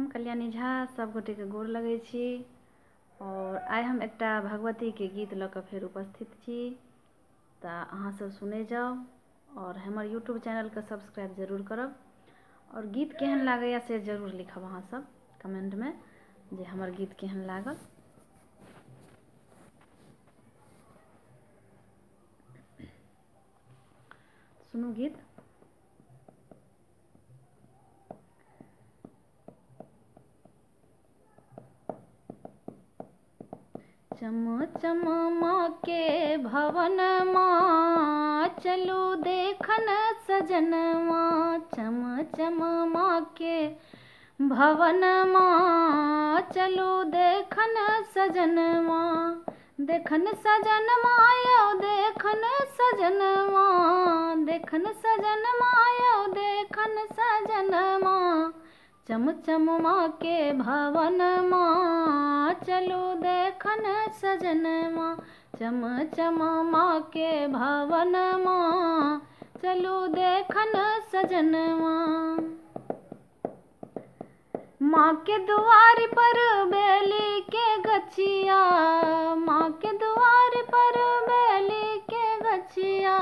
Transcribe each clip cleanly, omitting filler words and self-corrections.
हम कल्याणी झा सब गोटे के गोर लगै छी और आइ हम एकटा भगवती के गीत लऽ कऽ फेर उपस्थित छी। तऽ अहाँ सब सुने जाओ और हमर यूट्यूब चैनल के सब्सक्राइब जरूर करब और गीत केहन लागैया से जरूर लिखब अहाँ सब कमेंट में जे हमर गीत केहन लागल। सुनू गीत। चम चम माँ के भवन माँ चलू देखन सजन माँ। चम चम माँ के भवन माँ चलू देखन सजन माँ। देखन सजन माँ यौ देखन सजन माँ। देखन सजन माँ यौ देखन सजन माँ। चम चम माँ के भवन माँ चलू देखन सजन माँ। चम चम माँ के भवन माँ चलू देखन सजन माँ। माँ के द्वार पर बेली के गछिया। माँ के द्वार पर बेली के गछिया।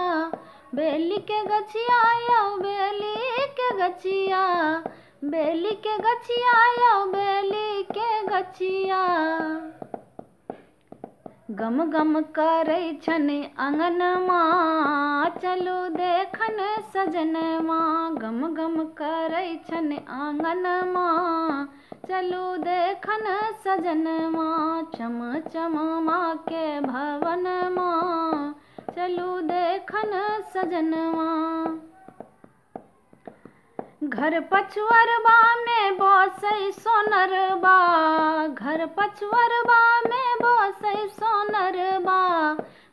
बेली के गछिया यौ बेली के गछिया। बेली के गछिया यौ बेली के गछिया। गम गम करै छन आंगन माँ चलू देखन सजन माँ। गम गम करै छन आंगन माँ चलू देखन सजन माँ। चम चम माँ के भवन माँ चलू देखन सजन माँ। घर पछुअरबा में बसै सोनरबा। घर पछुअरबा में बसै सोनरबा।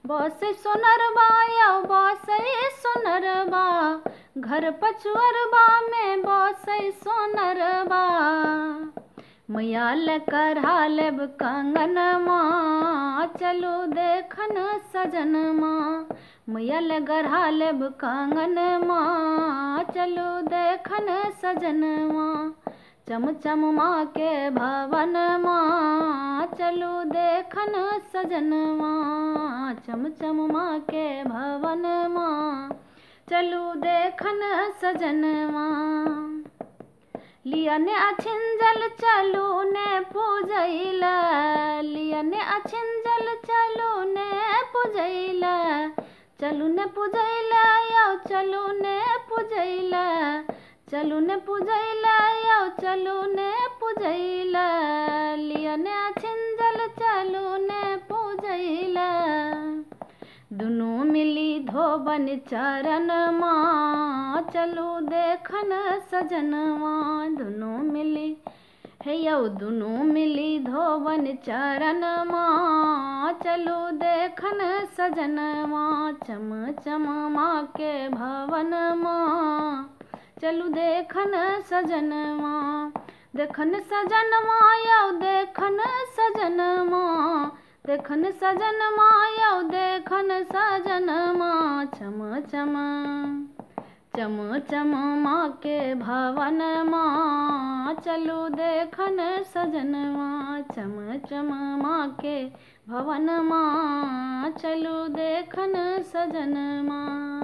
बसै सोनरबा यौ बसै सोनरबा। घर पछुअरबा में बसै सोनरबा। मैया ले करहा लेब कंगन माँ चलू देखन सजन माँ। मैया ले गढ़ा लेब कंगन माँ चलू देखन सजन माँ। चम चम माँ के भवन माँ चलू देखन सजन माँ। चम चम माँ के भवन माँ चलू देखन सजन माँ। लिया ने अछिंजल चलू ने पूजैला। लिया ने अछिंजल चलू ने पूजैला। चलू ने पूजैला यौ चलू ने पूजैला। चलू ने पूजैला यौ चलू ने पूजैला। लिया ने अछिंजल चलू ने पूजैला। दुनू मिली धोबन चरण माँ चलू देखन सजन माँ। दुनू मिली हे यौ दुनू मिली धोबन चरण माँ चलू देखन सजन माँ। चम चम माँ के भवन माँ चलू देखन सजन माँ। देखन सजन माँ यौ देखन सजन माँ। देखन सजन माँ यौ देखन सजन माँ। चम चम चम चम माँ के भवन माँ चलू देखन सजन माँ। चम चम माँ के भवन माँ चलू देखन सजन माँ।